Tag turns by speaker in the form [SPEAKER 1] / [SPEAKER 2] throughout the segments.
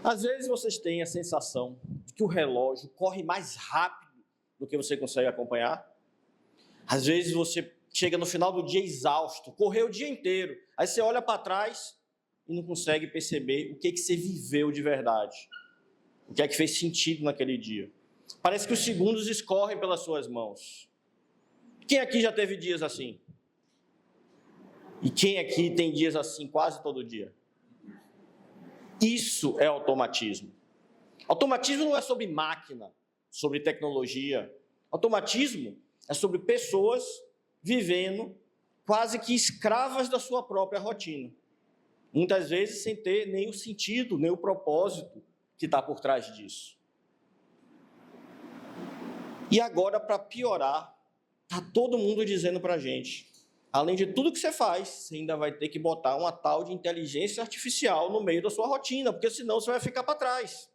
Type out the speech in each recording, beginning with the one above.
[SPEAKER 1] Às vezes vocês têm a sensação de que o relógio corre mais rápido do que você consegue acompanhar. Às vezes você chega no final do dia exausto, correu o dia inteiro, aí você olha para trás e não consegue perceber o que você viveu de verdade, o que é que fez sentido naquele dia. Parece que os segundos escorrem pelas suas mãos. Quem aqui já teve dias assim? E quem aqui tem dias assim quase todo dia? Isso é automatismo. Automatismo não é sobre máquina, sobre tecnologia. Automatismo é sobre pessoas vivendo quase que escravas da sua própria rotina. Muitas vezes sem ter nem o sentido, nem o propósito que está por trás disso. E agora, para piorar, está todo mundo dizendo para a gente, além de tudo que você faz, você ainda vai ter que botar uma tal de inteligência artificial no meio da sua rotina, porque senão você vai ficar para trás.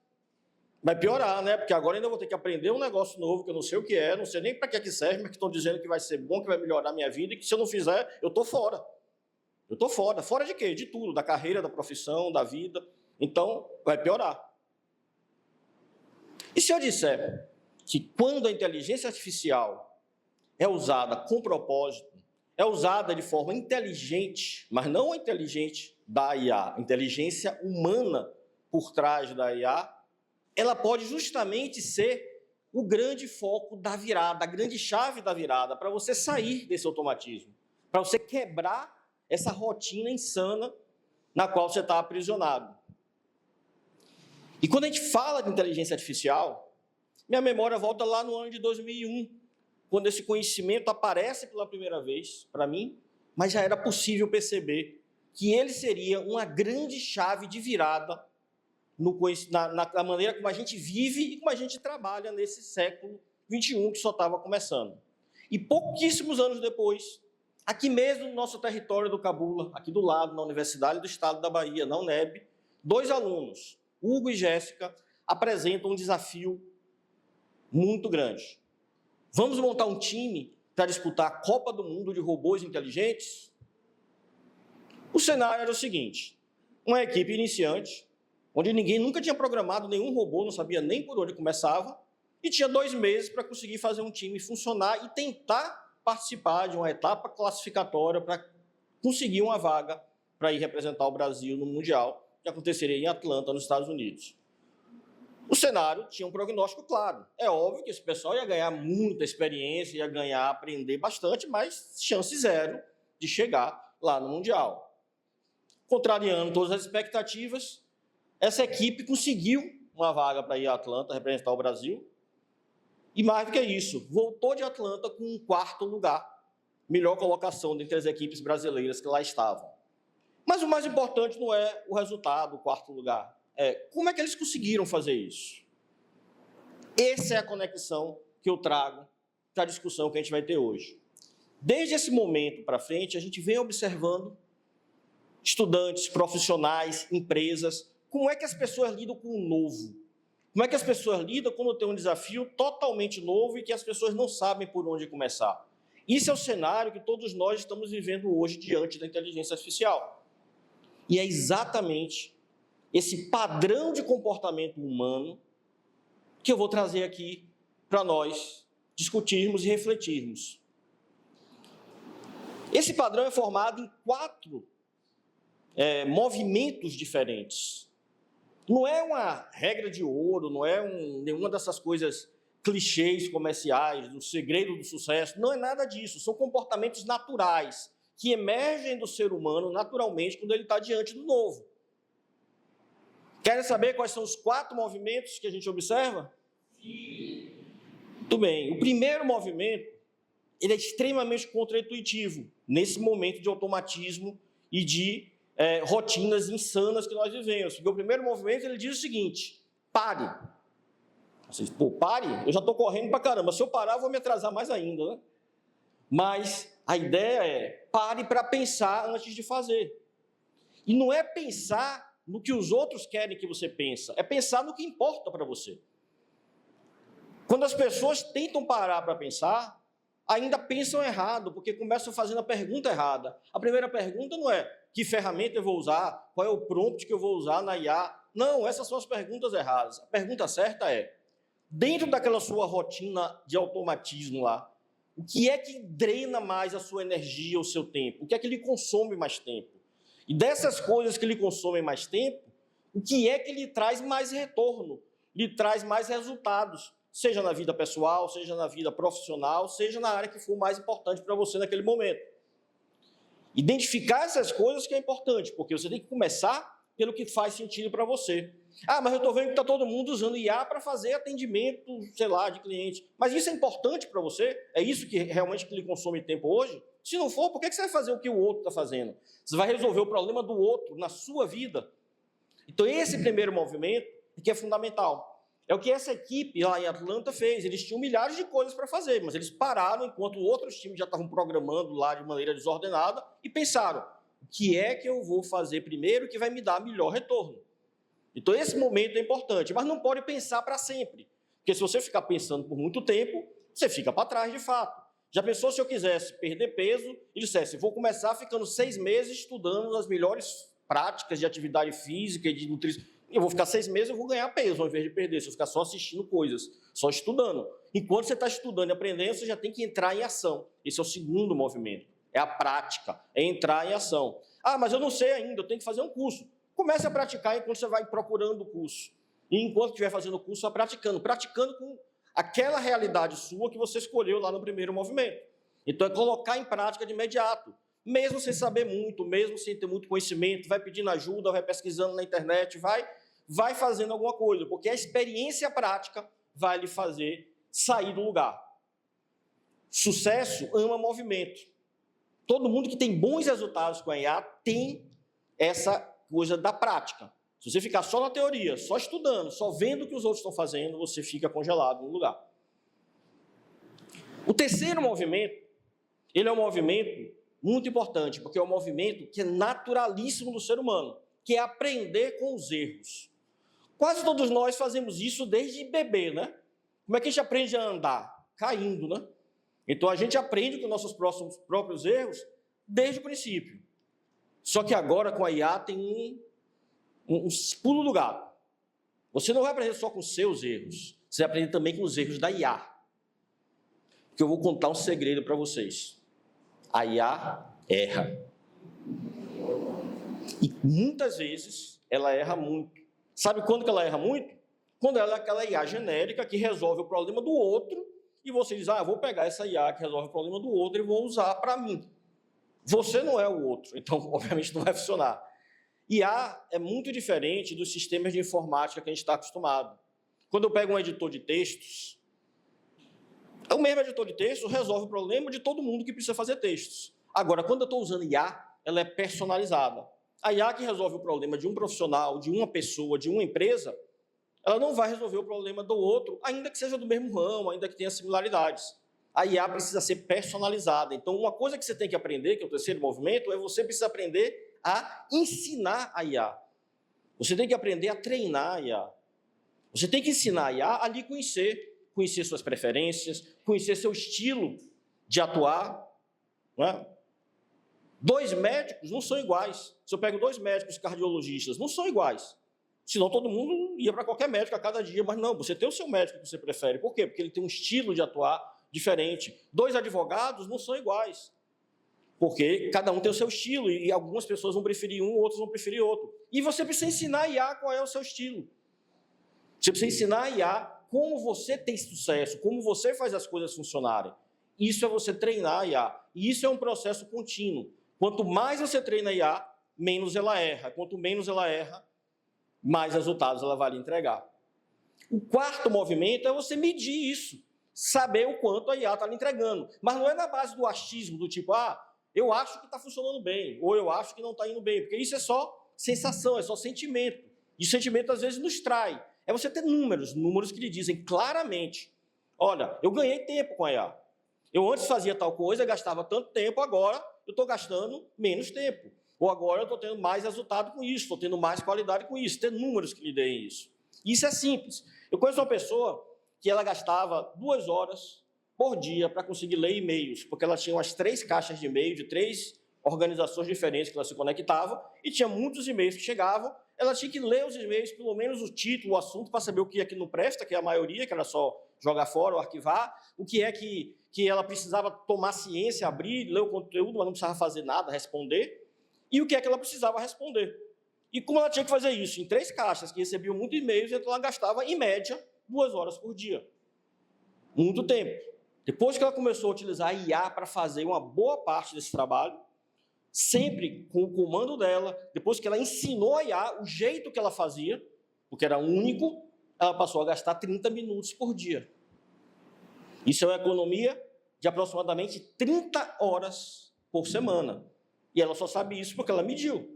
[SPEAKER 1] Vai piorar, né? Porque agora ainda vou ter que aprender um negócio novo, que eu não sei o que é, não sei nem para que serve, mas que estão dizendo que vai ser bom, que vai melhorar a minha vida, e que se eu não fizer, eu estou fora. Eu estou fora. Fora de quê? De tudo, da carreira, da profissão, da vida. Então, vai piorar. E se eu disser que quando a inteligência artificial é usada com propósito, é usada de forma inteligente, mas não a inteligente da IA, a inteligência humana por trás da IA, ela pode justamente ser o grande foco da virada, a grande chave da virada, para você sair desse automatismo, para você quebrar essa rotina insana na qual você está aprisionado. E quando a gente fala de inteligência artificial, minha memória volta lá no ano de 2001, quando esse conhecimento aparece pela primeira vez para mim, mas já era possível perceber que ele seria uma grande chave de virada na maneira como a gente vive e como a gente trabalha nesse século XXI que só estava começando. E pouquíssimos anos depois, aqui mesmo no nosso território do Cabula, aqui do lado, na Universidade do Estado da Bahia, na UNEB, 2 alunos, Hugo e Jéssica, apresentam um desafio muito grande. Vamos montar um time para disputar a Copa do Mundo de robôs inteligentes? O cenário era o seguinte, uma equipe iniciante, onde ninguém nunca tinha programado nenhum robô, não sabia nem por onde começava, e tinha 2 meses para conseguir fazer um time funcionar e tentar participar de uma etapa classificatória para conseguir uma vaga para ir representar o Brasil no Mundial, que aconteceria em Atlanta, nos Estados Unidos. O cenário tinha um prognóstico claro. É óbvio que esse pessoal ia ganhar muita experiência, ia ganhar, aprender bastante, mas chance zero de chegar lá no Mundial. Contrariando todas as expectativas, essa equipe conseguiu uma vaga para ir a Atlanta, representar o Brasil, e mais do que isso, voltou de Atlanta com um 4º lugar, melhor colocação dentre as equipes brasileiras que lá estavam. Mas o mais importante não é o resultado, o 4º lugar, é como é que eles conseguiram fazer isso. Essa é a conexão que eu trago para a discussão que a gente vai ter hoje. Desde esse momento para frente, a gente vem observando estudantes, profissionais, empresas, como é que as pessoas lidam com o novo? Como é que as pessoas lidam quando tem um desafio totalmente novo e que as pessoas não sabem por onde começar? Isso é o cenário que todos nós estamos vivendo hoje diante da inteligência artificial. E é exatamente esse padrão de comportamento humano que eu vou trazer aqui para nós discutirmos e refletirmos. Esse padrão é formado em 4 movimentos diferentes. Não é uma regra de ouro, não é nenhuma dessas coisas clichês comerciais, do segredo do sucesso, não é nada disso. São comportamentos naturais que emergem do ser humano naturalmente quando ele está diante do novo. Querem saber quais são os 4 movimentos que a gente observa? Sim. Muito bem. O primeiro movimento, ele é extremamente contraintuitivo nesse momento de automatismo e de rotinas insanas que nós vivemos. Porque o primeiro movimento, ele diz o seguinte, pare. Vocês, pare? Eu já estou correndo para caramba. Se eu parar, eu vou me atrasar mais ainda, né? Mas a ideia é, pare para pensar antes de fazer. E não é pensar no que os outros querem que você pense, é pensar no que importa para você. Quando as pessoas tentam parar para pensar, ainda pensam errado, porque começam fazendo a pergunta errada. A primeira pergunta não é que ferramenta eu vou usar, qual é o prompt que eu vou usar na IA Não, essas são as perguntas erradas. A pergunta certa é, dentro daquela sua rotina de automatismo lá, o que é que drena mais a sua energia, o seu tempo? O que é que lhe consome mais tempo? E dessas coisas que lhe consomem mais tempo, o que é que lhe traz mais retorno? Lhe traz mais resultados, seja na vida pessoal, seja na vida profissional, seja na área que for mais importante para você naquele momento. Identificar essas coisas que é importante, porque você tem que começar pelo que faz sentido para você. Ah, mas eu estou vendo que está todo mundo usando IA para fazer atendimento, sei lá, de cliente. Mas isso é importante para você? É isso que realmente que lhe consome tempo hoje? Se não for, por que você vai fazer o que o outro está fazendo? Você vai resolver o problema do outro na sua vida. Então, esse primeiro movimento que é fundamental. É o que essa equipe lá em Atlanta fez. Eles tinham milhares de coisas para fazer, mas eles pararam enquanto outros times já estavam programando lá de maneira desordenada e pensaram, o que é que eu vou fazer primeiro que vai me dar melhor retorno? Então, esse momento é importante, mas não pode pensar para sempre. Porque se você ficar pensando por muito tempo, você fica para trás de fato. Já pensou se eu quisesse perder peso e dissesse, vou começar ficando 6 meses estudando as melhores práticas de atividade física e de nutrição. Eu vou ficar 6 meses e vou ganhar peso ao invés de perder. Se eu ficar só assistindo coisas, só estudando. Enquanto você está estudando e aprendendo, você já tem que entrar em ação. Esse é o segundo movimento. É a prática, é entrar em ação. Ah, mas eu não sei ainda, eu tenho que fazer um curso. Comece a praticar enquanto você vai procurando o curso. E enquanto estiver fazendo o curso, vai praticando. Praticando com aquela realidade sua que você escolheu lá no primeiro movimento. Então, é colocar em prática de imediato. Mesmo sem saber muito, mesmo sem ter muito conhecimento, vai pedindo ajuda, vai pesquisando na internet, vai fazendo alguma coisa. Porque a experiência prática vai lhe fazer sair do lugar. Sucesso ama movimento. Todo mundo que tem bons resultados com a IA tem essa coisa da prática. Se você ficar só na teoria, só estudando, só vendo o que os outros estão fazendo, você fica congelado no lugar. O terceiro movimento, ele é um movimento muito importante, porque é um movimento que é naturalíssimo do ser humano, que é aprender com os erros. Quase todos nós fazemos isso desde bebê, né? Como é que a gente aprende a andar? Caindo, né? Então, a gente aprende com nossos próprios erros desde o princípio. Só que agora, com a IA, tem um pulo do gato. Você não vai aprender só com os seus erros, você vai aprender também com os erros da IA. Porque eu vou contar um segredo para vocês. A IA erra. E muitas vezes ela erra muito. Sabe quando que ela erra muito? Quando ela é aquela IA genérica que resolve o problema do outro e você diz, eu vou pegar essa IA que resolve o problema do outro e vou usar para mim. Você não é o outro, então, obviamente, não vai funcionar. IA é muito diferente dos sistemas de informática que a gente está acostumado. Quando eu pego um editor de textos, o mesmo editor de textos resolve o problema de todo mundo que precisa fazer textos. Agora, quando eu estou usando IA, ela é personalizada. A IA que resolve o problema de um profissional, de uma pessoa, de uma empresa, ela não vai resolver o problema do outro, ainda que seja do mesmo ramo, ainda que tenha similaridades. A IA precisa ser personalizada. Então, uma coisa que você tem que aprender, que é o terceiro movimento, é você precisa aprender a ensinar a IA. Você tem que aprender a treinar a IA. Você tem que ensinar a IA a lhe conhecer suas preferências, conhecer seu estilo de atuar. Não é? 2 médicos não são iguais. Se eu pego 2 médicos cardiologistas, não são iguais. Senão todo mundo ia para qualquer médico a cada dia. Mas não, você tem o seu médico que você prefere. Por quê? Porque ele tem um estilo de atuar diferente. 2 advogados não são iguais. Porque cada um tem o seu estilo. E algumas pessoas vão preferir um, outros vão preferir outro. E você precisa ensinar a IA qual é o seu estilo. Você precisa ensinar a IA como você tem sucesso, como você faz as coisas funcionarem. Isso é você treinar a IA. E isso é um processo contínuo. Quanto mais você treina a IA, menos ela erra. Quanto menos ela erra, mais resultados ela vai lhe entregar. O quarto movimento é você medir isso. Saber o quanto a IA está lhe entregando. Mas não é na base do achismo, do tipo, eu acho que está funcionando bem, ou eu acho que não está indo bem. Porque isso é só sensação, é só sentimento. E o sentimento, às vezes, nos trai. É você ter números que lhe dizem claramente, olha, eu ganhei tempo com a IA. Eu antes fazia tal coisa, gastava tanto tempo, agora eu estou gastando menos tempo. Ou agora eu estou tendo mais resultado com isso, estou tendo mais qualidade com isso. Ter números que lhe deem isso. Isso é simples. Eu conheço uma pessoa que ela gastava 2 horas por dia para conseguir ler e-mails, porque ela tinha umas 3 caixas de e-mail de 3 organizações diferentes que ela se conectava, e tinha muitos e-mails que chegavam, ela tinha que ler os e-mails, pelo menos o título, o assunto, para saber o que é que não presta, que é a maioria, que era só jogar fora ou arquivar, o que é que ela precisava tomar ciência, abrir, ler o conteúdo, mas não precisava fazer nada, responder, e o que é que ela precisava responder. E como ela tinha que fazer isso? Em 3 caixas, que recebiam muitos e-mails, então ela gastava, em média, 2 horas por dia. Muito tempo. Depois que ela começou a utilizar a IA para fazer uma boa parte desse trabalho, sempre com o comando dela, depois que ela ensinou a IA o jeito que ela fazia, porque era único, ela passou a gastar 30 minutos por dia. Isso é uma economia de aproximadamente 30 horas por semana. E ela só sabe isso porque ela mediu.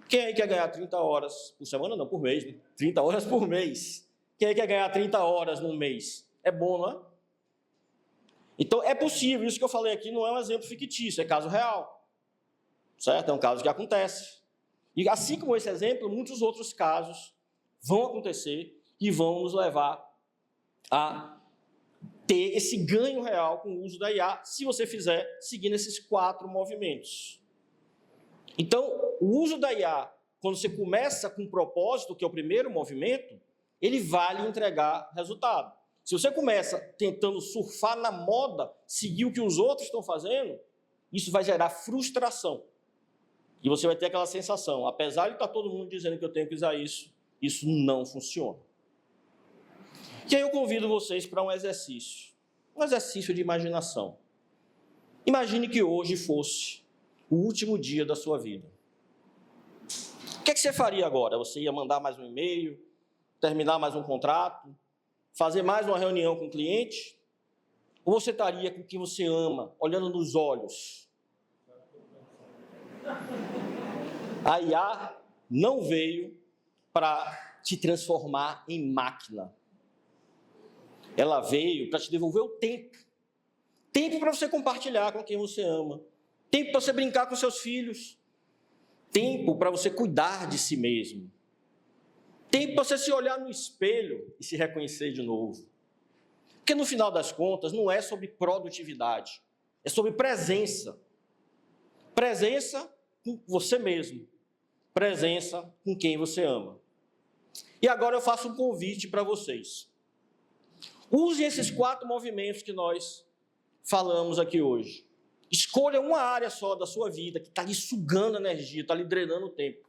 [SPEAKER 1] Quem aí quer ganhar 30 horas por semana? Não, por mês, né? 30 horas por mês. Quem aí quer ganhar 30 horas no mês? É bom, não é? Então, é possível. Isso que eu falei aqui não é um exemplo fictício, é caso real. Certo? É um caso que acontece. E assim como esse exemplo, muitos outros casos vão acontecer e vão nos levar a ter esse ganho real com o uso da IA, se você fizer seguindo esses 4 movimentos. Então, o uso da IA, quando você começa com um propósito, que é o primeiro movimento, ele vai lhe entregar resultado. Se você começa tentando surfar na moda, seguir o que os outros estão fazendo, isso vai gerar frustração. E você vai ter aquela sensação, apesar de estar todo mundo dizendo que eu tenho que usar isso, isso não funciona. E aí eu convido vocês para um exercício de imaginação. Imagine que hoje fosse o último dia da sua vida. O que é que você faria agora? Você ia mandar mais um e-mail, terminar mais um contrato, fazer mais uma reunião com o cliente? Ou você estaria com quem você ama, olhando nos olhos? A IA não veio para te transformar em máquina. Ela veio para te devolver o tempo. Tempo para você compartilhar com quem você ama. Tempo para você brincar com seus filhos. Tempo para você cuidar de si mesmo. Tempo para você se olhar no espelho e se reconhecer de novo. Porque no final das contas não é sobre produtividade, é sobre presença. Presença com você mesmo. Presença com quem você ama. E agora eu faço um convite para vocês. Use esses 4 movimentos que nós falamos aqui hoje. Escolha uma área só da sua vida que está lhe sugando energia, está lhe drenando o tempo.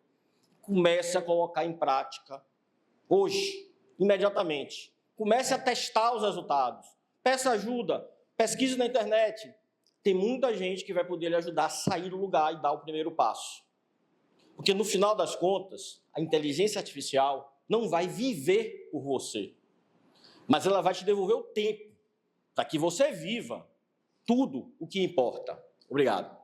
[SPEAKER 1] Comece a colocar em prática hoje, imediatamente. Comece a testar os resultados. Peça ajuda, pesquise na internet. Tem muita gente que vai poder lhe ajudar a sair do lugar e dar o primeiro passo. Porque no final das contas, a inteligência artificial não vai viver por você. Mas ela vai te devolver o tempo para que você viva tudo o que importa. Obrigado.